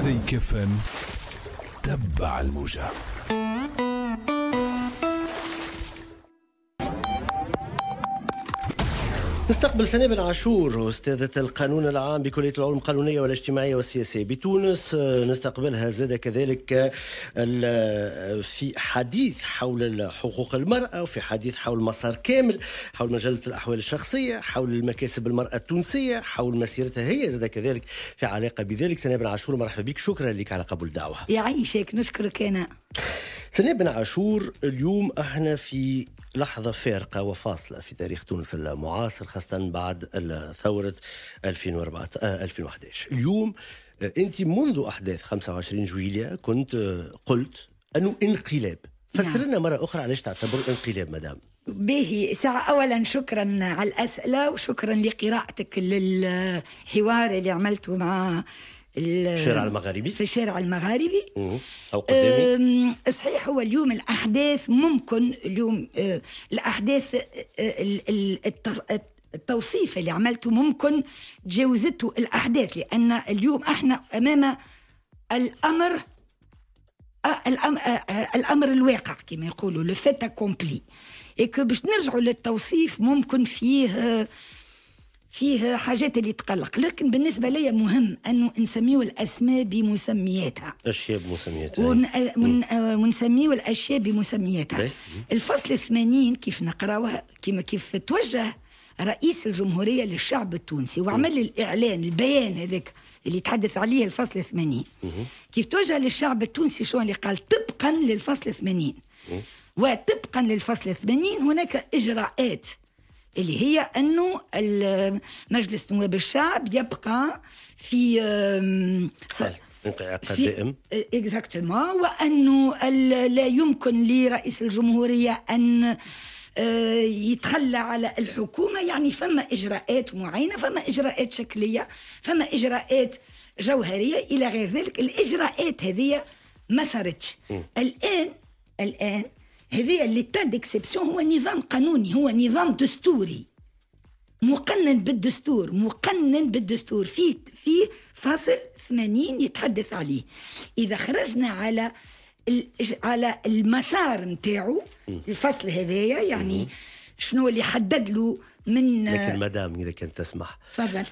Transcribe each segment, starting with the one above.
زي كفن تبع الموجة. نستقبل سناء بن عاشور أستاذة القانون العام بكلية العلوم القانونية والاجتماعية والسياسية بتونس. نستقبلها زاد كذلك في حديث حول حقوق المرأة وفي حديث حول مسار كامل، حول مجلة الأحوال الشخصية، حول المكاسب المرأة التونسية، حول مسيرتها هي زاد كذلك في علاقة بذلك. سناء بن عاشور مرحبا بك، شكرا لك على قبول الدعوة. يعيشك، نشكرك أنا. سناء بن عاشور، اليوم احنا في لحظة فارقة وفاصلة في تاريخ تونس المعاصر، خاصة بعد ثورة 2011. اليوم أنت منذ أحداث 25 جويلية كنت قلت أنه انقلاب. فسر لنا مرة أخرى علاش تعتبر انقلاب مدام؟ باهي ساعة. أولا شكرا على الأسئلة وشكرا لقراءتك للحوار اللي عملته مع الشارع المغاربي في الشارع المغاربي أو قدامي. صحيح، هو اليوم الأحداث ممكن اليوم الأحداث التوصيف اللي عملته ممكن تجاوزته الأحداث، لأن اليوم احنا أمام الأمر الواقع كما يقولوا لو فيت اكومبلي. باش نرجعوا للتوصيف ممكن فيه حاجات اللي تقلق، لكن بالنسبة لي مهم أنه نسميه الأسماء بمسمياتها، أشياء بمسمياتها، ونسميه الأشياء بمسمياتها. الفصل 80 كيف نقراوها كيف توجه رئيس الجمهورية للشعب التونسي وعمل الإعلان البيان هذاك اللي تحدث عليه الفصل 80. كيف توجه للشعب التونسي شو اللي قال؟ طبقا للفصل 80 وطبقا للفصل 80 هناك إجراءات اللي هي أنه مجلس نواب الشعب يبقى في انقعاق دائم exactement، وأنه لا يمكن لرئيس الجمهورية أن يتخلى على الحكومة. يعني فما إجراءات معينة، فما إجراءات شكلية، فما إجراءات جوهرية إلى غير ذلك. الإجراءات هذه ما صارتش. الآن هذه اللي تاد اكسبسيون هو نظام قانوني، هو نظام دستوري مقنن بالدستور في فاصل 80 يتحدث عليه. إذا خرجنا على المسار نتاعو الفصل هذايا، يعني شنو اللي حدد له من لكن مدام إذا كنت تسمح تفضل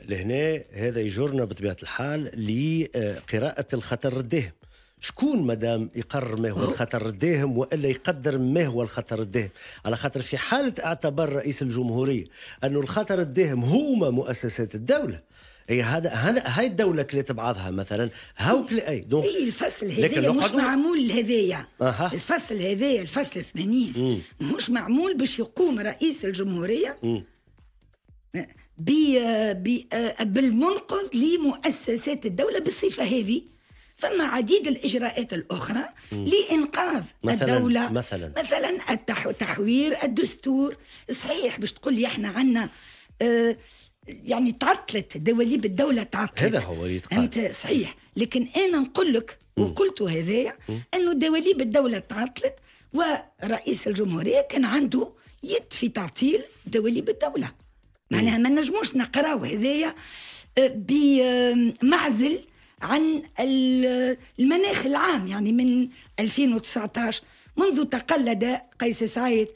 لهنا هذا يجرنا بطبيعة الحال لقراءة الخطر الداهم. شكون مدام يقرر ما هو الخطر الداهم وإلا يقدر ما هو الخطر الداهم؟ على خاطر في حالة اعتبر رئيس الجمهورية أنه الخطر الداهم هما مؤسسات الدولة، هاي الدولة كلت بعضها مثلا أي الفصل هذايا مش معمول هذايا. الفصل هذايا الفصل 80 مش معمول باش يقوم رئيس الجمهورية بالمنقذ لمؤسسات الدولة بالصفة هذه. فما عديد الإجراءات الأخرى لإنقاذ الدولة، مثلا تحوير الدستور. صحيح باش تقول لي احنا عنا يعني تعطلت دواليب الدولة، تعطلت، هذا هو يتقال أنت صحيح، لكن أنا نقول لك وقلت هذايا أنه دواليب الدولة تعطلت ورئيس الجمهورية كان عنده يد في تعطيل دواليب الدولة. معناها ما نجموش نقراو هذايا بمعزل عن المناخ العام. يعني من 2019 منذ تقلد قيس سعيد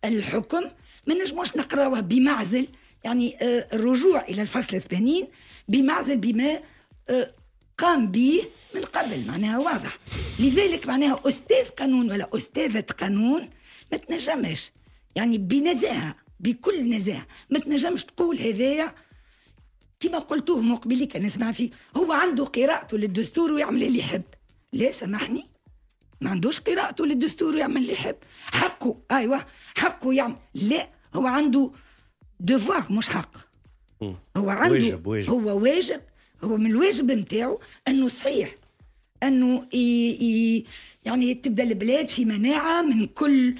الحكم ما نجموش نقراوها بمعزل، يعني الرجوع إلى الفصل 80 بمعزل بما قام به من قبل. معناها واضح. لذلك معناها أستاذ قانون ولا أستاذة قانون ما تنجمش يعني بنزاهة، بكل نزاهة ما تنجمش تقول هذايا كما قلتوه مقبلي كان نسمع فيه هو عنده قراءته للدستور ويعمل اللي يحب. لا سامحني، ما عندوش قراءته للدستور ويعمل اللي يحب. حقه، أيوة حقه يعمل. لا، هو عنده ديفوار مش حق. هو عنده واجب. هو واجب، هو من الواجب متاعه أنه صحيح أنه يعني تبدأ البلاد في مناعة من كل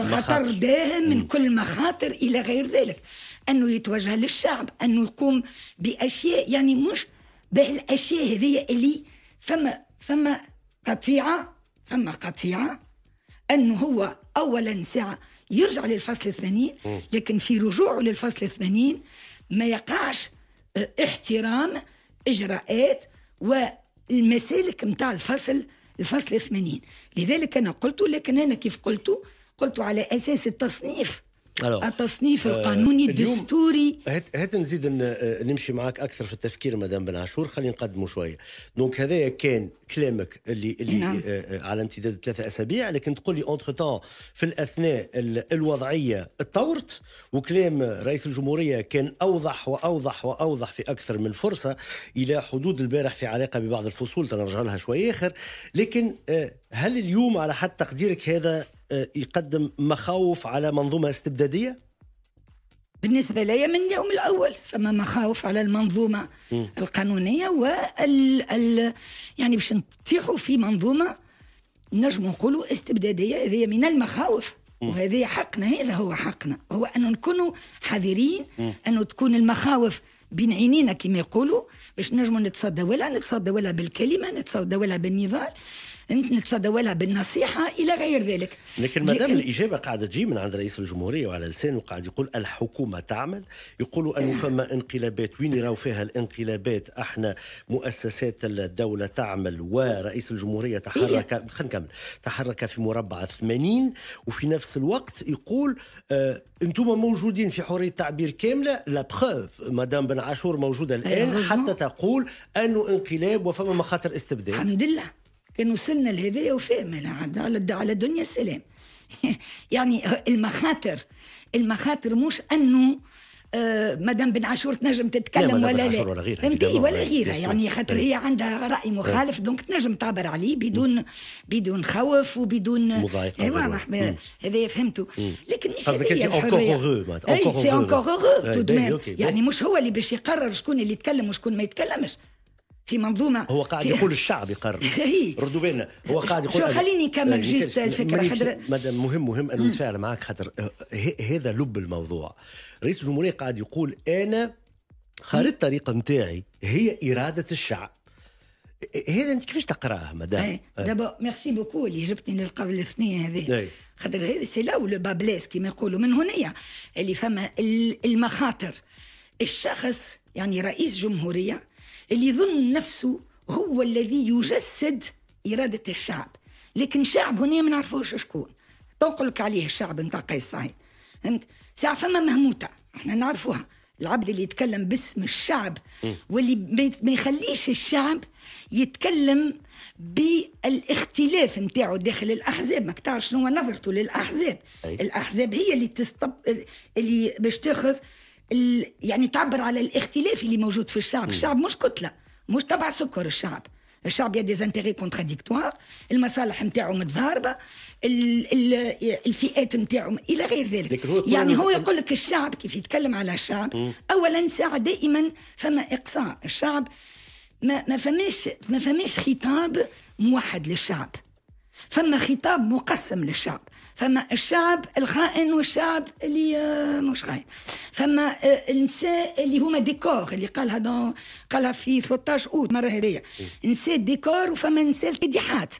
خطر داهم، من كل مخاطر إلى غير ذلك. أنه يتوجه للشعب، أنه يقوم بأشياء يعني مش بالأشياء هذه اللي فما قطيعة أنه هو أولا ساعة يرجع للفصل 80، لكن في رجوعه للفصل 80 ما يقعش احترام إجراءات المسالك متاع الفصل 80. لذلك أنا قلت، لكن أنا كيف قلت على أساس التصنيف القانوني الدستوري. هات نزيد نمشي معك أكثر في التفكير مدام بن عاشور، خلينا نقدمه شوية. دونك هذا كان كلامك اللي نعم. على امتداد 3 أسابيع، لكن تقول لي أنتر تان في الأثناء الوضعية اتطورت، وكلام رئيس الجمهورية كان أوضح وأوضح وأوضح في أكثر من فرصة، إلى حدود البارح في علاقة ببعض الفصول تنرجع لها شوية آخر. لكن هل اليوم على حد تقديرك هذا يقدم مخاوف على منظومة استبدادية؟ بالنسبة لي من اليوم الأول فما مخاوف على المنظومة القانونية يعني باش نطيحوا في منظومة نجم نقولوا استبدادية. هذه من المخاوف، وهذه حقنا، هذا هو حقنا، هو أن نكونوا حذرين، أن تكون المخاوف بين عينينا كما يقولوا، باش نجموا نتصدوا لها بالكلمة، نتصدوا لها بالنضال، نتصدوا لها بالنصيحة إلى غير ذلك. لكن مادام الإجابة قاعدة تجي من عند رئيس الجمهورية وعلى لسانه قاعد يقول الحكومة تعمل، يقولوا أنه فما انقلابات، وين يراو فيها الانقلابات؟ احنا مؤسسات الدولة تعمل، ورئيس الجمهورية تحرك في مربع 80، وفي نفس الوقت يقول انتم موجودين في حرية تعبير كاملة. لا بروف مدام بن عاشور موجودة الآن حتى تقول أنه انقلاب وفما مخاطر استبداد. الحمد لله كان وصلنا لهذا وفهم على الدنيا السلام. يعني المخاطر مش أنه مدام بن عاشور تنجم تتكلم ولا لا، فهمتي، ولا غيرها، يعني خاطر هي عندها رأي مخالف، دونك تنجم تعبر عليه بدون خوف وبدون مضايقة. هذا فهمته. لكن مش هي الحرية، يعني مش هو اللي باش يقرر شكون اللي يتكلم وشكون ما يتكلمش في منظومة. هو قاعد يقول الشعب يقرر. ردوا بالنا، هو قاعد يقول شو. خليني نكمل جيست الفكرة. مهم أن نتفاعل معك، خاطر هذا لب الموضوع. رئيس الجمهورية قاعد يقول أنا خارطة الطريقة متاعي هي إرادة الشعب. هذا أنت كيفاش تقرأه مدام؟ دابا ميرسي بوكو اللي جبتني للقضية الاثنية هذه، خاطر هذا سي لا ولو بابلاس كما يقولوا من هنا اللي فما المخاطر. الشخص يعني رئيس جمهورية اللي يظن نفسه هو الذي يجسد إرادة الشعب، لكن الشعب هنا ما نعرفوش شكون. تنقلك عليه الشعب نتاع قيس سعيد، فهمت؟ ساعة فما مهموتة احنا نعرفوها، العبد اللي يتكلم باسم الشعب واللي ما يخليش الشعب يتكلم بالاختلاف نتاعو داخل الأحزاب. ما تعرف شنو نظرته للأحزاب. الأحزاب هي اللي باش تاخذ يعني تعبر على الاختلاف اللي موجود في الشعب. الشعب مش كتلة، مش تبع سكر. الشعب يدي زانتيغي كونتراديكتوار، المصالح نتاعو متضاربة، الفئات نتاعو إلى غير ذلك. يعني هو يقول لك الشعب كيف يتكلم على الشعب أولا ساعة دائما فما إقصاء الشعب، ما فماش خطاب موحد للشعب، فما خطاب مقسم للشعب. فما الشعب الخائن والشعب اللي مش خائن، فما النساء اللي هما ديكور اللي قالها في 13 أوت مرة هذية، نساء ديكور، وفما نساء القديحات.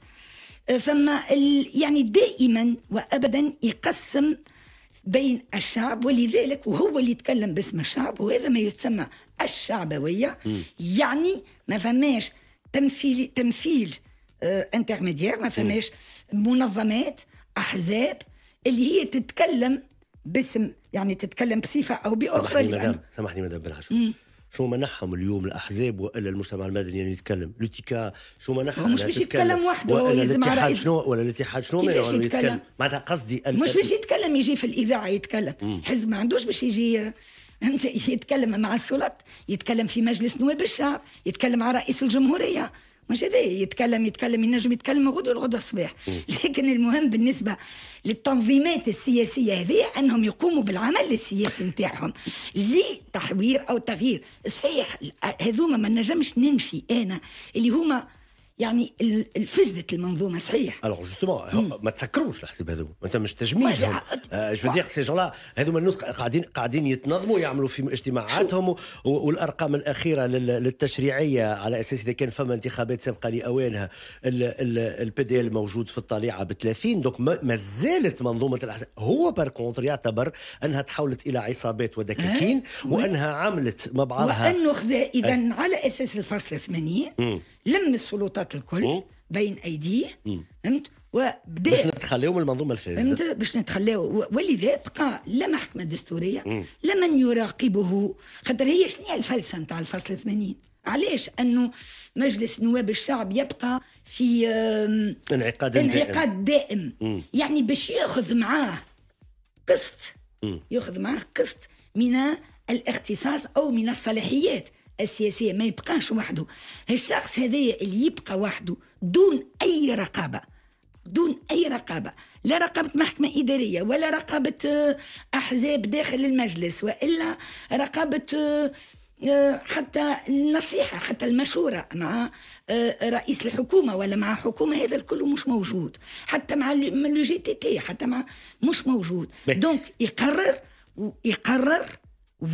فما يعني دائما وأبدا يقسم بين الشعب، ولذلك وهو اللي يتكلم باسم الشعب، وهذا ما يسمى الشعبوية. يعني ما فماش تمثيل انترميديير، ما فماش منظمات أحزاب اللي هي تتكلم باسم، يعني تتكلم بصفة أو بأخرى. سامحني مدام بن عاشور، شو منحهم اليوم الأحزاب وإلا المجتمع المدني يعني يتكلم؟ لوتيكا شو منحهم؟ مش باش يتكلم وحده، ولا الاتحاد شنو؟ ولا الاتحاد شنو منعهم يتكلم؟ معناتها قصدي مش باش يتكلم يجي في الإذاعة يتكلم. حزب ما عندوش باش يجي يتكلم مع السلطات، يتكلم في مجلس نواب الشعب، يتكلم مع رئيس الجمهورية، مش هذا يتكلم ينجم يتكلم غدوة الصباح. لكن المهم بالنسبة للتنظيمات السياسية هذه أنهم يقوموا بالعمل السياسي نتاعهم لتحوير أو تغيير. صحيح هذوما ما نجمش ننفي أنا اللي هما يعني الفزة المنظومة، صحيح. alors justement ما تسكروش الحساب هذو، انت مش تجميدهم. جو دير سي جون لا هذوما الناس قاعدين يتنظموا، يعملوا في اجتماعاتهم، والارقام الاخيره للتشريعيه على اساس اذا كان فما انتخابات سابقه لاوانها البي دي ال موجود في الطليعه ب30. دونك ما زالت منظومه الاحزاب. هو بار كونتر يعتبر انها تحولت الى عصابات ودكاكين، وانها عملت مع بعضها، وانه اذا على اساس الفصل 80 لم السلطات الكل بين أيديه، فهمت، وبدأ باش نتخليو من المنظومة الفاسدة، فهمت، باش نتخليو. ولذا بقى لا محكمة دستورية لا من يراقبه. خاطر هي شنو هي الفلسفة نتاع الفصل 80؟ علاش أنه مجلس نواب الشعب يبقى في انعقاد دائم؟ يعني باش ياخذ معاه قسط من الاختصاص أو من الصلاحيات السياسية، ما يبقاش وحده. الشخص هذايا اللي يبقى وحده دون أي رقابة، لا رقابة محكمة إدارية ولا رقابة أحزاب داخل المجلس، وإلا رقابة حتى النصيحة، حتى المشورة مع رئيس الحكومة ولا مع حكومة، هذا الكل مش موجود. حتى مع الجي تي تي حتى مع مش موجود. دونك يقرر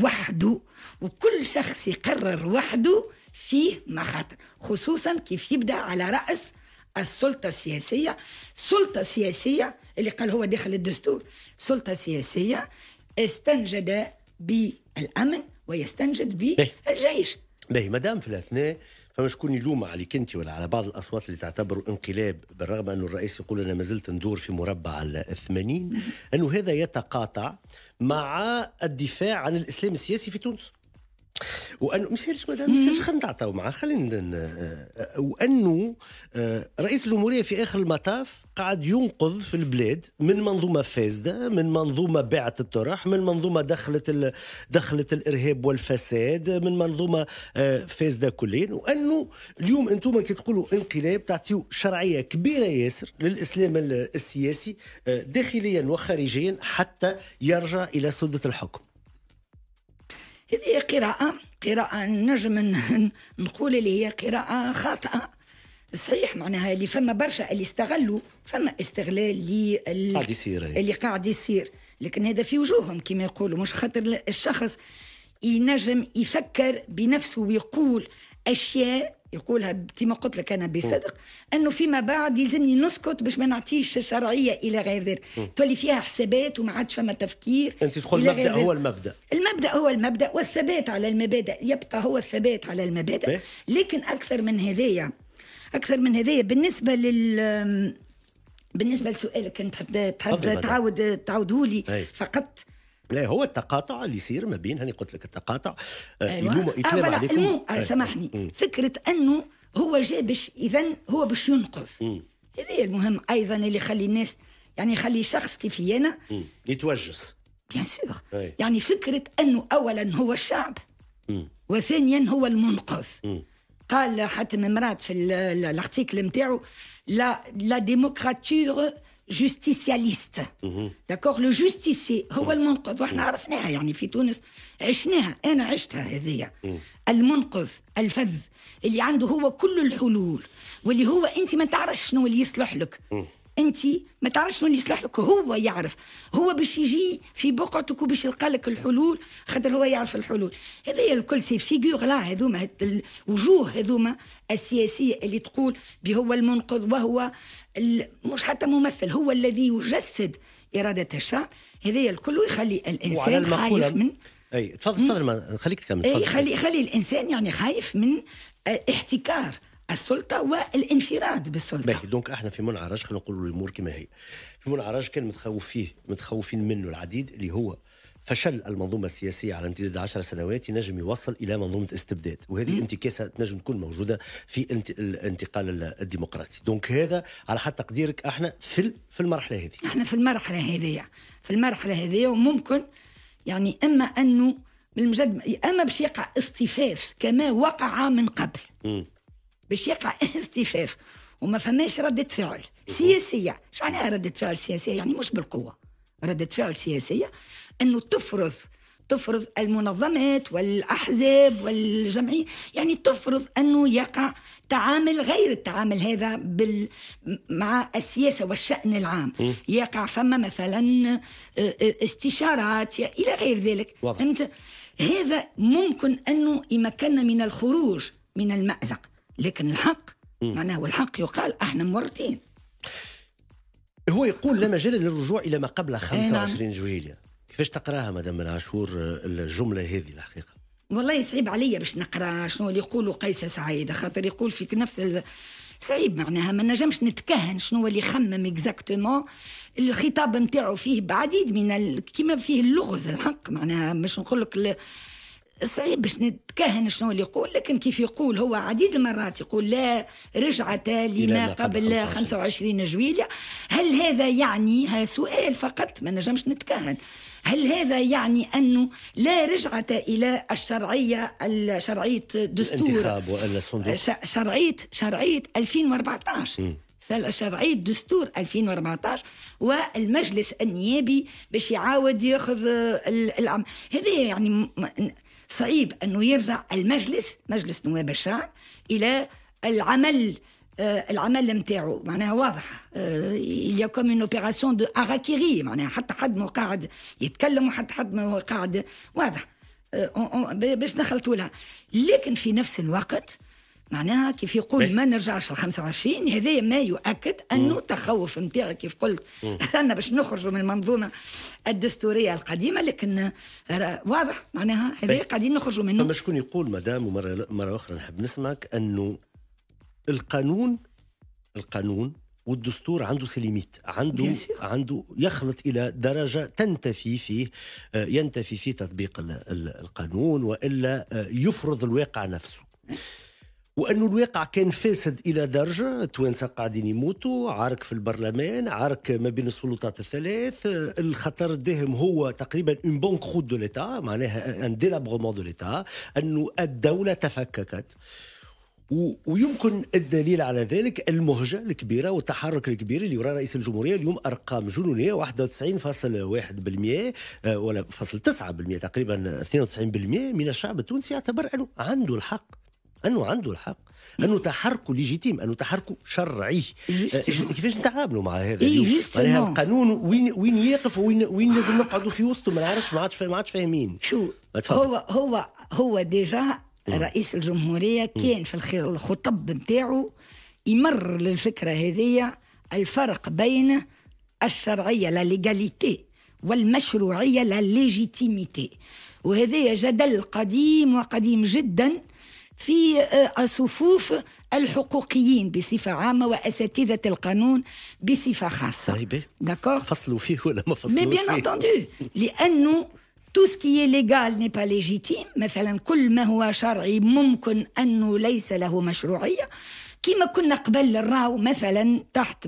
وحده، وكل شخص يقرر وحده فيه مخاطر، خصوصا كيف يبدأ على رأس السلطة السياسية. سلطة سياسية اللي قال هو داخل الدستور، سلطة سياسية استنجد بالأمن ويستنجد بالجيش. مدام في الأثناء فما شكون يلوم عليك انت ولا على بعض الأصوات اللي تعتبره انقلاب، بالرغم أنه الرئيس يقول أنا ما زلت ندور في مربع 80، أنه هذا يتقاطع مع الدفاع عن الإسلام السياسي في تونس، وانه مش مدام خلينا نتعطاو معاه، وانه رئيس الجمهوريه في اخر المطاف قاعد ينقذ في البلاد من منظومه فاسده، من منظومه باعت الطرح، من منظومه دخلت الارهاب والفساد، من منظومه فاسده كلين. وانه اليوم انتم كي تقولوا انقلاب تعطيو شرعيه كبيره ياسر للاسلام السياسي داخليا وخارجيا حتى يرجع الى سده الحكم. هذه قراءة نجم نقول اللي هي قراءة خاطئة. صحيح معناها اللي فما برشا اللي استغلوا، فما استغلال اللي قاعد يصير، لكن هذا في وجوههم كما يقولوا، مش خاطر الشخص ينجم يفكر بنفسه ويقول أشياء يقولها كما قلت لك أنا بصدق، أنه فيما بعد يلزمني نسكت باش ما نعطيش شرعية إلى غير ذلك، تولي فيها حسابات وما عادش فما تفكير. أنت تقول المبدأ هو المبدأ والثبات على المبادئ يبقى هو الثبات على المبادئ. لكن أكثر من هذايا بالنسبة لسؤالك كنت تحب تعاوده لي فقط. لا، هو التقاطع اللي يصير ما بين، هاني قلت لك التقاطع يتلام عليكم. سامحني، فكرة أنه هو جاء إذن هو باش ينقذ، هذا المهم أيضا اللي يخلي الناس، يعني يخلي شخص كيفي أنا يتوجس بيان سور. يعني فكرة أنه أولا هو الشعب وثانيا هو المنقذ. قال حاتم مراد في الارتيكل نتاعو لا ديموكراتور جوستيسياليست، داكور، لو جوستيسي هو المنقذ، واحنا عرفناها يعني في تونس عشناها، انا عشتها هذيا. المنقذ الفذ اللي عنده هو كل الحلول، واللي هو انت ما تعرفش شنو اللي يصلح لك، انت ما تعرفش شنو اللي يصلح لك، هو يعرف، هو باش يجي في بقعتك وباش يلقى لك الحلول، خاطر هو يعرف الحلول. هذه الكل سي فيغور لا، هذوما الوجوه هذوما السياسيه اللي تقول بهو المنقذ، وهو مش حتى ممثل، هو الذي يجسد اراده الشعب. هذه الكل يخلي الانسان خايف من تفضل ما خليك تكمل. خلي الانسان يعني خايف من احتكار السلطة والانفراد بالسلطة. دونك احنا في منعرج، خلينا نقول الامور كما هي. في منعرج كان متخوفين منه العديد، اللي هو فشل المنظومة السياسية على امتداد 10 سنوات ينجم يوصل إلى منظومة استبداد، وهذه انتكاسة تنجم تكون موجودة في الانتقال الديمقراطي. دونك هذا على حد تقديرك احنا في المرحلة هذه. احنا في المرحلة هذه وممكن يعني اما انه بالمجد اما باش يقع اصطفاف كما وقع من قبل، باش يقع اصطفاف وما فماش ردة فعل سياسية. شو معناها ردة فعل سياسية؟ يعني مش بالقوة، ردة فعل سياسية أنه تفرض المنظمات والأحزاب والجمعية، يعني تفرض أنه يقع تعامل غير التعامل هذا مع السياسة والشأن العام. يقع فما مثلا استشارات إلى غير ذلك. هذا ممكن أنه يمكننا من الخروج من المأزق، لكن الحق معناه والحق يقال احنا مورطين. هو يقول لا مجال للرجوع الى ما قبل 25 جويلية. كيفاش تقراها مدام من عاشور الجمله هذه الحقيقه؟ والله صعيب عليا باش نقرا شنو اللي يقولوا قيس سعيد، خاطر يقول فيك نفس صعيب معناها ما نجمش نتكهن شنو اللي يخمم اكزاكتومون. الخطاب نتاعو فيه بعديد من كيما فيه اللغز الحق، معناها مش نقول لك صعيب باش نتكهن شنو اللي يقول، لكن كيف يقول هو عديد المرات يقول لا رجعة لما قبل 25 جويلية. هل هذا يعني، ها سؤال فقط ما نجمش نتكهن، هل هذا يعني أنه لا رجعة إلى الشرعية دستور الانتخاب ولا الصندوق شرعية 2014 شرعية دستور 2014 والمجلس النيابي باش يعاود ياخذ العمل هذا؟ يعني صعيب أنه يرجع مجلس نواب الشعب إلى العمل متاعو، معناها واضح il y a comme une opération de harakiri، معناها حتى حد ما قاعد يتكلم وحتى حد ما هو قاعد واضح باش نخلطوا لها. لكن في نفس الوقت معناها كيف يقول ما نرجعش ل 25، هذا ما يؤكد انه تخوف نتاعي كيف قلت رانا باش نخرجوا من المنظومه الدستوريه القديمه، لكن واضح معناها هذا قاعدين نخرجوا منه. فما شكون يقول مدام ومره اخرى نحب نسمعك انه القانون والدستور عنده سليميت، عنده يخلط الى درجه ينتفي فيه تطبيق القانون والا يفرض الواقع نفسه، وأنه الواقع كان فاسد إلى درجة توانسة قاعدين يموتوا، عارك في البرلمان، عارك ما بين السلطات الثلاث، الخطر الداهم هو تقريبا un banqueroute de l'État، معناها un délabrement de l'État، أنه الدولة تفككت. ويمكن الدليل على ذلك المهجة الكبيرة والتحرك الكبير اللي وراء رئيس الجمهورية اليوم. أرقام جنونية 91.1% ولا 9% تقريبا 92% من الشعب التونسي يعتبر أنه عنده الحق، أنه تحركه ليجيتيم، أنه تحركه شرعي. كيفاش نتعاملوا مع هذا اليوم؟ معناها القانون وين يقف وين لازم نقعدوا في وسطه؟ ما نعرفش، ما عادش فاهمين. شو هو ديجا رئيس الجمهورية كان في الخطب نتاعو يمر للفكرة هذه، الفرق بين الشرعية لا ليغاليتي والمشروعية لا ليجيتيميتي، وهذا جدل قديم جدا في صفوف الحقوقيين بصفة عامة وأساتذة القانون بصفة خاصة. داكور، فصلوا فيه ولا ما فصلوا فيه؟ Mais bien entendu، لأنه tout ce qui est légal n'est pas légitime. مثلا كل ما هو شرعي ممكن أنه ليس له مشروعية. كما كنا قبل الراو مثلا تحت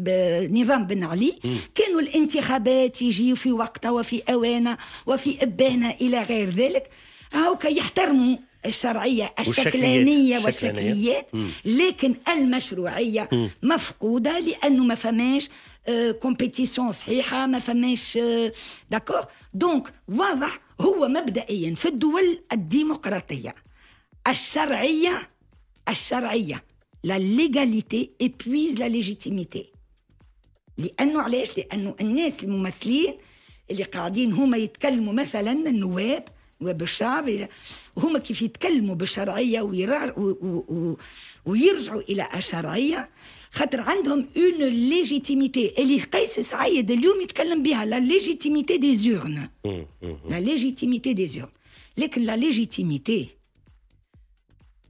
نظام بن علي كانوا الانتخابات يجي في وقتها وفي أوانها وفي إبانة إلى غير ذلك، أو كي يحترموا الشرعية الشكلانية والشكليات، لكن المشروعية مفقودة لأنه ما فماش كومبيتيسيون صحيحة، ما فماش داكور. دونك واضح هو مبدئيا في الدول الديمقراطية الشرعية لا ليغاليتي épuise لا ليجيتيميتي. لأنه علاش؟ لأنه الناس الممثلين اللي قاعدين هما يتكلموا مثلا النواب الشعب، هما كيف يتكلموا بالشرعية ويرجعوا إلى الشرعية، خاطر عندهم اون ليجيتيميتي اللي قيس سعيد اليوم يتكلم بها، لا ليجيتيميتي دي زورن، لا ليجيتيميتي دي زورن. لكن لا ليجيتيميتي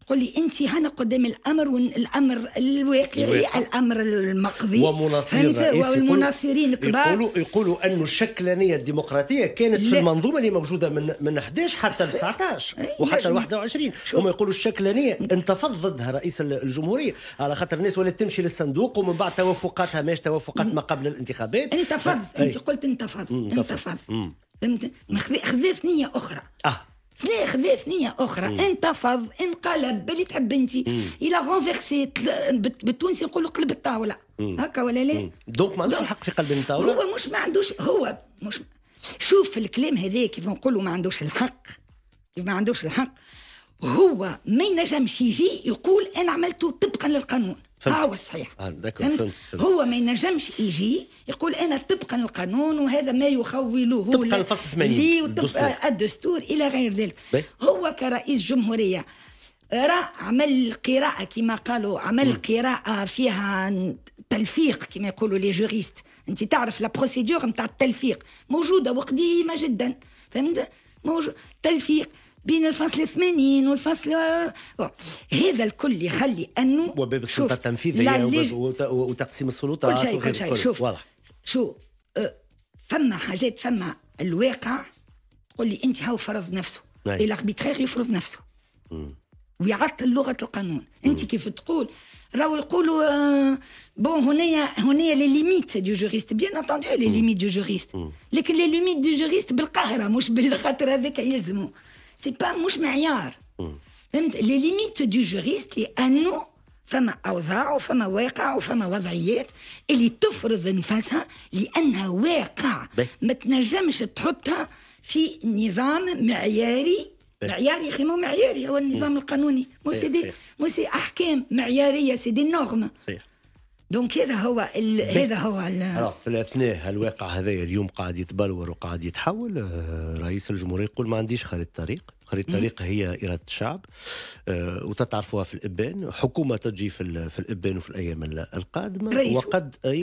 قل لي انت هنا قدام الامر الواقعي، الامر المقضي، ومناصرين الرئيس والمناصرين الكبار يقولوا انه الشكلانيه الديمقراطيه كانت في المنظومه اللي موجوده من 11 حتى 19 وحتى 21. هم يقولوا الشكلانيه انتفض ضدها رئيس الجمهوريه على خاطر الناس ولات تمشي للصندوق، ومن بعد توافقاتها ماش توافقات ما قبل الانتخابات. انت قلت انتفض فهمت؟ خذ ثنيه اخرى خذا ثنية أخرى، انتفض، انقلب، باللي تحب أنت، إلى غونفيرسي بالتونسي نقولوا قلب الطاولة، هكا ولا لا؟ دونك ما عندوش الحق في قلب الطاولة. هو مش ما عندوش، هو مش شوف الكلام هذا كيف نقولوا ما عندوش الحق، كيف ما عندوش الحق، هو ما ينجمش يجي يقول أنا عملته طبقا للقانون. هو الصحيح. فهمت. هو ما ينجمش يجي يقول أنا طبقا القانون وهذا ما يخوله طبقا الفصل 80 الدستور إلى غير ذلك. هو كرئيس جمهورية عمل قراءة كما قالوا، عمل قراءة فيها تلفيق كما يقولوا لي جوريست. أنت تعرف لا بروسيدور نتاع التلفيق موجودة وقديمة جدا، فهمت؟ موجود تلفيق بين الفصل 80 والفصل هذا الكل يخلي انه وباب السلطه التنفيذيه وتقسيم السلطات كل شيء شوف واضح. شو فما حاجات، فما الواقع تقول لي انت هاو فرض نفسه الاربيترير يفرض نفسه ويعطل لغه القانون. انت كيف تقول راهو يقولوا بون هنايا لي ليميت دو جوريست، بيان انتندو لي ليميت دو جوريست، لكن لي ليميت دو جوريست بالقاهره مش بالخاطر هذاك يلزموا، سي با مش معيار. فهمت؟ لي ليميت دو جوريست لانه فما اوضاع وفما واقع وفما وضعيات اللي تفرض نفسها لانها واقع ما تنجمش تحطها في نظام معياري. معياري خي مو معياري هو النظام القانوني، مو سي احكام معياريه، سي دي نورم. دونك هذا هو في الاثناء الواقع هذا اليوم قاعد يتبلور وقاعد يتحول. رئيس الجمهوريه يقول ما عنديش خريطه طريق. خريطة الطريق هي إرادة الشعب، وتتعرفوها في الإبان. حكومة تجي في الإبان وفي الأيام القادمة،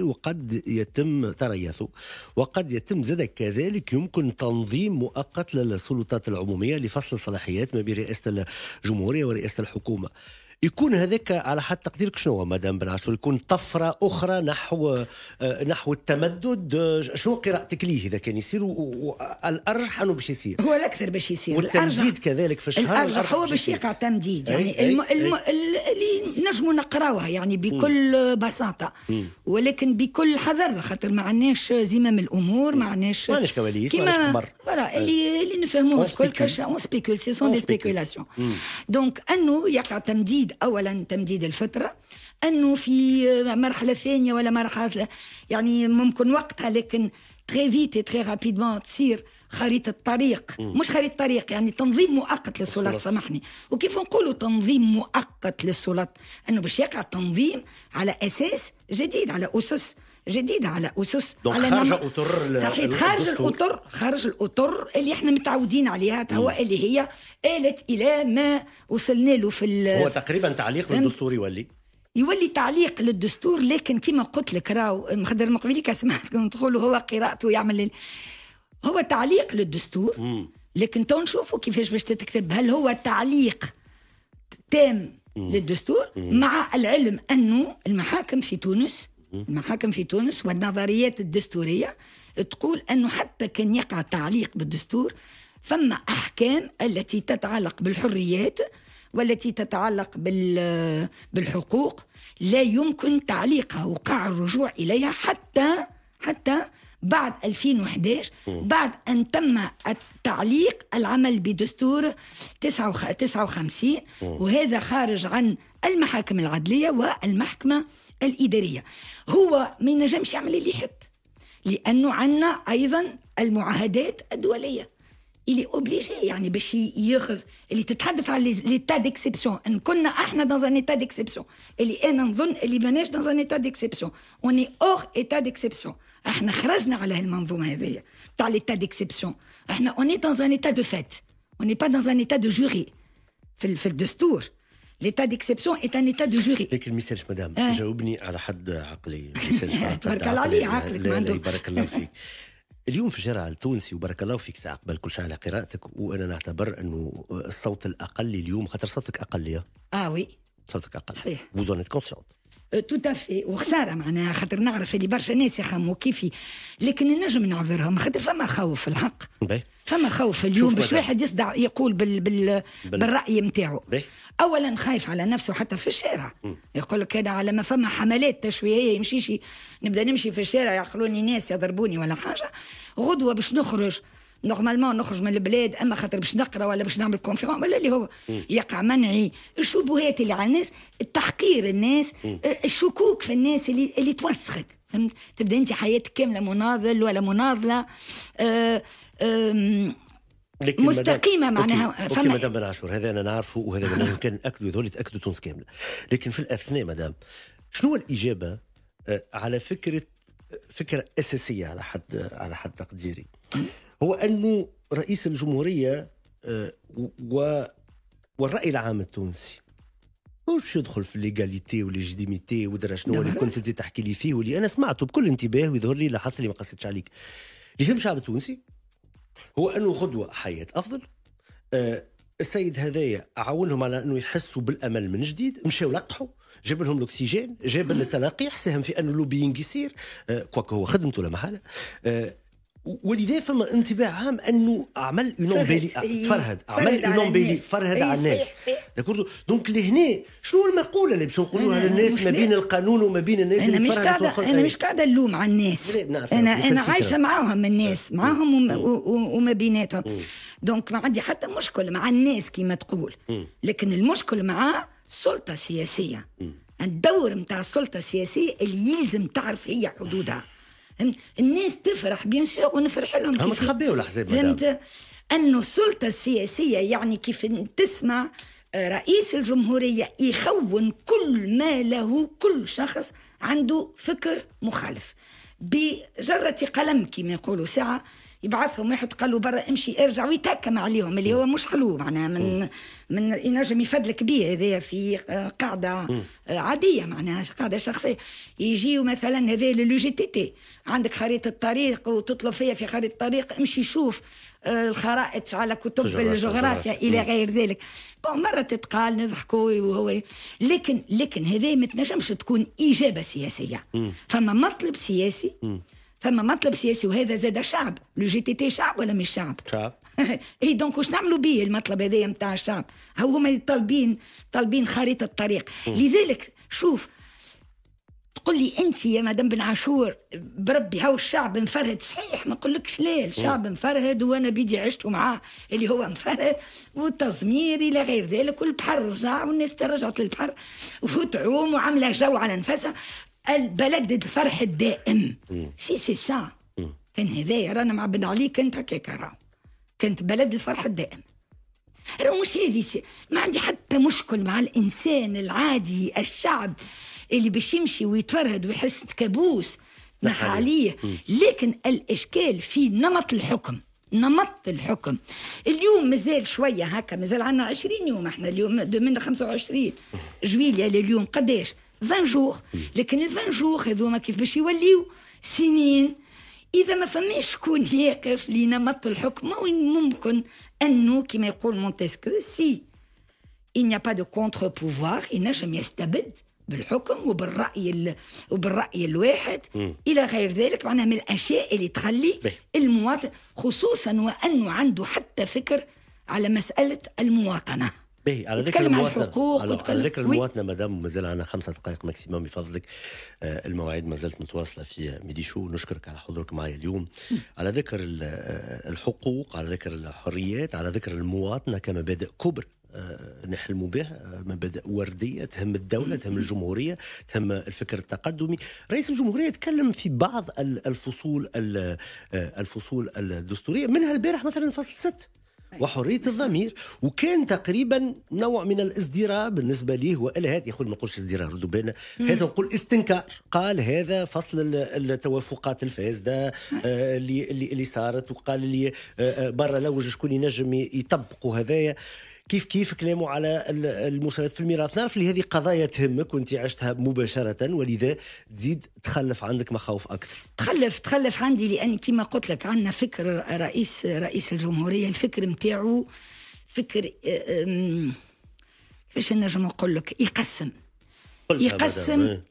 وقد يتم تريثه، وقد يتم زاد كذلك يمكن تنظيم مؤقت للسلطات العمومية لفصل الصلاحيات ما بين رئاسة الجمهورية ورئاسة الحكومة. يكون هذاك على حد تقديرك شنو مدام بن عاشور؟ يكون طفرة أخرى نحو التمدد؟ شنو قراءتك ليه إذا كان يصير؟ والأرجح أنه باش يصير، هو الأكثر باش يصير، والتمديد كذلك في الشهر الأرجح هو باش يقع تمديد. يعني اللي نجموا نقراوها يعني بكل بساطة، ولكن بكل حذر، خاطر ما عندناش زمام الأمور، ما عندناش كواليس، ما عندناش خبر. اللي نفهموه كل كاش اون سبيكول، سي سون دي سبيكولاسيون. دونك أنه يقع تمديد، أولا تمديد الفترة، أنه في مرحلة ثانية ولا مرحلة يعني ممكن وقتها، لكن تري فيت تري رابيدمون تصير خريطة طريق، مش خريطة طريق يعني تنظيم مؤقت للسلطات. سامحني، وكيف نقولوا تنظيم مؤقت للسلطات؟ أنه باش يقع تنظيم على أساس جديد، على أسس جديدة، على أسس على خارج الأطر. صحيح، خارج الأطر اللي احنا متعودين عليها، هو اللي هي آلت إلى ما وصلنا له هو تقريبا تعليق للدستور يولي تعليق للدستور. لكن كما قلت لك راهو مخدر مقبليك سمعتكم تقولوا هو قراءته يعمل هو تعليق للدستور. لكن تو نشوفوا كيفاش باش تتكتب. هل هو تعليق تام للدستور مع العلم أنه المحاكم في تونس والنظريات الدستورية تقول أنه حتى كان يقع تعليق بالدستور ثم أحكام التي تتعلق بالحريات والتي تتعلق بالحقوق لا يمكن تعليقها وقع الرجوع إليها حتى بعد 2011 بعد أن تم التعليق العمل بدستور 59 وهذا خارج عن المحاكم العدلية والمحكمة الإدارية. هو ما ينجمش يعمل اللي يحب لأنه عنا أيضا المعاهدات الدولية اللي أوبليجي يعني باش ياخذ اللي تتحدث على ليتا ديكسيبسيون. ان كنا احنا dans un état d'exception اللي انا نظن اللي ماناش dans un état d'exception on est hors état d'exception. احنا خرجنا على المنظومه هذه تاع ليتا ديكسيبسيون. احنا on est dans un état de fait, on n'est pas dans un état de jury. في الدستور l'état d'exception est un état de jury. لكن مثالش مدام جاوبني على حد عقلي. بارك الله عليك عقلك ما عنده. بارك الله فيك. اليوم في الشارع التونسي وبارك الله فيك ساعة قبل كل شيء على قراءتك وأنا نعتبر أنه الصوت الأقل اليوم خاطر صوتك أقل وي صوتك أقل صحيح. vous en êtes consciente. تو تافي وخساره معناها خاطر نعرف اللي برشا ناس يخموا كيفي لكن نجم نعذرهم خاطر فما خوف الحق فما خوف اليوم باش واحد يصدع يقول بالرأي متاعو. اولا خايف على نفسه حتى في الشارع يقول لك انا على ما فما حملات تشويهيه يمشيش نبدا نمشي في الشارع يخلوني ناس يضربوني ولا حاجه غدوه باش نخرج نورمالمون نخرج من البلاد اما خاطر باش نقرا ولا باش نعمل كونفيرون ولا اللي هو يقع منعي الشبهات اللي على الناس التحقير الناس الشكوك في الناس اللي توسخك. فهمت؟ تبدا انت حياتك كامله مناضل ولا مناضله مستقيمه معناها. اوكي مدام بن عاشور هذا انا نعرفه وهذا ما يمكن ناكدوا هذول يتاكدوا تونس كامله. لكن في الاثناء مدام شنو الاجابه على فكره اساسيه على حد تقديري هو أنه رئيس الجمهورية والرأي العام التونسي مش يدخل في الليغاليتي والليجيتيميتي ودرا شنو اللي كنت انت تحكي لي فيه واللي أنا سمعته بكل انتباه ويظهر لي لاحظت لي ما قصيتش عليك. اللي يهم الشعب التونسي هو أنه غدوة حياة أفضل السيد هذايا عاونهم على انه يحسوا بالامل من جديد، مشاو لقحوا، جاب لهم الاكسجين، جاب التلقيح، ساهم في انه اللوبينج يصير، كواك هو خدمته لا محاله. ولذا فما انطباع عام انه عمل تفرهد، عمل اونومبيلي، فرهد على الناس. دونك لهنا شنو المقوله اللي باش نقولوها للناس ما بين القانون وما بين الناس اللي تفرهد؟ انا مش قاعده نلوم على الناس، انا عايشه معاهم الناس، معاهم وما بيناتهم. دونك ما عندي حتى مشكل مع الناس كما تقول، لكن المشكل مع السلطه السياسيه. الدور متاع السلطه السياسيه اللي يلزم تعرف هي حدودها. الناس تفرح بيان سور ونفرح لهم، هم تخبيوا الاحزاب، فهمت انه السلطه السياسيه يعني كيف تسمع رئيس الجمهوريه يخون كل ما له، كل شخص عنده فكر مخالف بجرة قلم كما يقولوا. ساعه يبعثهم واحد قالوا برا امشي ارجع ويتهكم عليهم، اللي هو مش حلو معناها من ينجم يفدلك بيه هذا في قاعده عاديه، معناها قاعده شخصيه. يجيوا مثلا هذا للجي تي تي، عندك خريطه الطريق وتطلب فيها في خريطه الطريق امشي شوف الخرائط على كتب الجغرافيا الى غير ذلك. مرة تتقال نضحكوا وهو، لكن هذا ما تنجمش تكون اجابه سياسيه. فما مطلب سياسي، فما مطلب سياسي، وهذا زاد شعب. لو جي تي تي شعب ولا مش شعب؟ شعب. اي دونك واش نعملوا به المطلب هذا نتاع الشعب؟ هما طالبين خريطه الطريق. لذلك شوف، تقول لي انت يا مدام بن عاشور بربي هاو الشعب مفرهد، صحيح ما نقولكش لا، الشعب مفرهد وانا بيدي عشت معاه اللي هو مفرهد، والتزمير الى غير ذلك، والبحر رجع والناس رجعت للبحر وتعوم وعامله جو على نفسها. البلد الفرح الدائم، سي سا كان هذايا. رانا مع بن علي كنت هكاك، كنت بلد الفرح الدائم. راه مش هذه ما عندي حتى مشكل مع الانسان العادي، الشعب اللي باش يمشي ويتفرهد ويحس كابوس نحى عليه. لكن الاشكال في نمط الحكم. اليوم مازال شويه هكا، مازال عندنا 20 يوم احنا اليوم من 25 جويليا لليوم قداش 20 جور، لكن ال 20 جور هذوما كيف باش يوليو سنين إذا ما فماش شكون يقف لنمط الحكم. ممكن أنه كما يقول مونتسكيو، سي il n'y a pas de contre-pouvoir، ينجم يستبد بالحكم وبالرأي الواحد إلى غير ذلك. معناها من الأشياء اللي تخلي المواطن، خصوصا وأنه عنده حتى فكر على مسألة المواطنة. على ذكر المواطنة، على ذكر المواطنة مدام مازال عنا 5 دقائق ماكسيموم بفضلك، المواعيد ما زالت متواصلة في ميدي شو. نشكرك على حضورك معي اليوم. على ذكر الحقوق، على ذكر الحريات، على ذكر المواطنة كمبادئ كبرى نحلم بها، مبادئ وردية تهم الدولة، تهم الجمهورية، تهم الفكر التقدمي. رئيس الجمهورية تكلم في بعض الفصول الدستورية، منها البارح مثلا فصل 6 وحرية الضمير، وكان تقريبا نوع من الازدراء بالنسبة ليه. وإلا هذا يقول ما نقولش ازدراء، ردوا بالنا، هذا نقول استنكار. قال هذا فصل التوافقات الفاسدة اللي صارت، وقال لي برا لوج شكون ينجم يطبقوا هذايا. كيف كلامه على المساواة في الميراث. نعرف اللي هذه قضايا تهمك وانت عشتها مباشرة، ولذا تزيد تخلف عندك مخاوف أكثر. تخلف عندي، لأن كما قلت لك عندنا فكر رئيس الجمهورية، الفكر متاعه فكر كيفاش نجم نقول لك،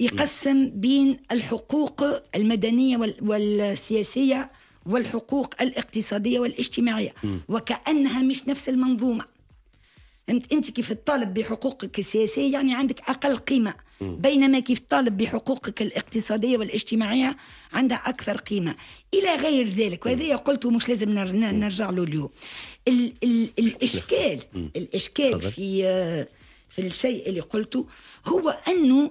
يقسم بين الحقوق المدنية والسياسية والحقوق الاقتصادية والاجتماعية، وكأنها مش نفس المنظومة. أنت كيف تطالب بحقوقك السياسية يعني عندك أقل قيمة، بينما كيف تطالب بحقوقك الاقتصادية والاجتماعية عندها أكثر قيمة إلى غير ذلك. وهذا قلته مش لازم نرجع له اليوم. الإشكال في الشيء اللي قلته هو أنه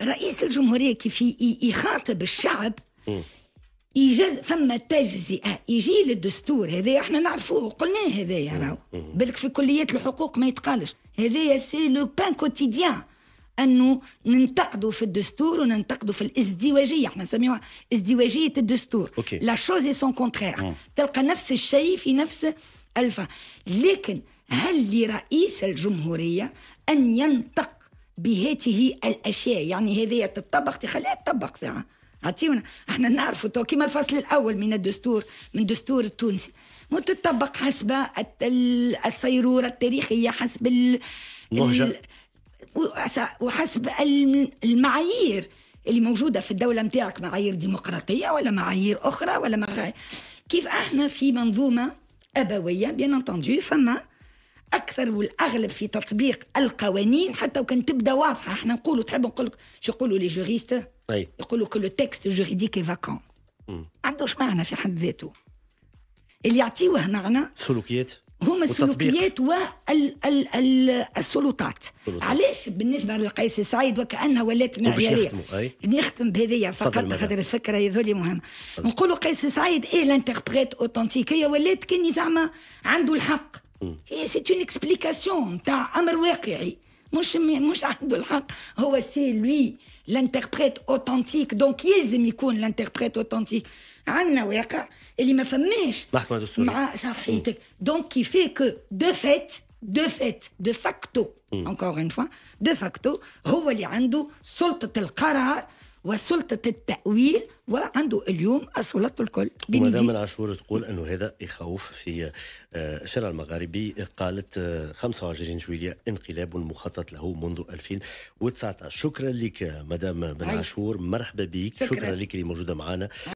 رئيس الجمهورية كيف يخاطب الشعب فما تجزئة، يجي للدستور هذا احنا نعرفوه قلناه، هذا يراو بالك في كليات الحقوق ما يتقالش، هذا سي لو بان كوتيديان انه ننتقدوا في الدستور وننتقدوا في الازدواجيه، احنا نسميوها ازدواجيه الدستور. لا شوز اي سون كونترير، تلقى نفس الشيء في نفس الفا. لكن هل لرئيس الجمهوريه ان ينطق بهذه الاشياء؟ يعني هذه تطبق، تخليها تطبق ساعه عطيونا احنا نعرفوا تو كيما الفصل الاول من الدستور، من الدستور التونسي متطبق حسب الصيروره التاريخيه، حسب وحسب المعايير اللي موجوده في الدوله نتاعك، معايير ديمقراطيه ولا معايير اخرى ولا معايير كيف احنا في منظومه ابويه بيان انتندو، فما اكثر والاغلب في تطبيق القوانين حتى وكان تبدا واضحه. احنا نقولوا تحب نقول لك شو يقولوا لي جوريست، يقولوا كل التكست جوريديك فاكون عندوش معنى في حد ذاته، اللي يعطيوه معنى سلوكيات هما السلوكيات والسلطات. علاش بالنسبه لقيس سعيد وكانها ولات معياريه؟ نختم بهذيا فقط خاطر الفكره يظل مهمه. نقولوا قيس سعيد ايه لانتربريت اوتنتيك، هي ولات كاني زعما عنده الحق، سي اون اكسبليكاسيون تاع امر واقعي، مش عنده الحق، هو سي لوي لانتربريت اوتنتيك، دونك يلزم يكون لانتربريت اوتنتيك. عندنا واقع اللي ما فماش محكمة دستورية مع صحيتك، دونك كي في كو دو فاكتو encore une fois دو فاكتو هو اللي عنده سلطة القرار وسلطة التأويل، وعنده اليوم السلطة الكل. ومدام العاشور تقول أنه هذا يخوف في الشارع المغاربي، قالت 25 جويلية انقلاب مخطط له منذ 2019. شكرا لك مدام بن عاشور، مرحبا بك، شكرا لك اللي موجودة معنا.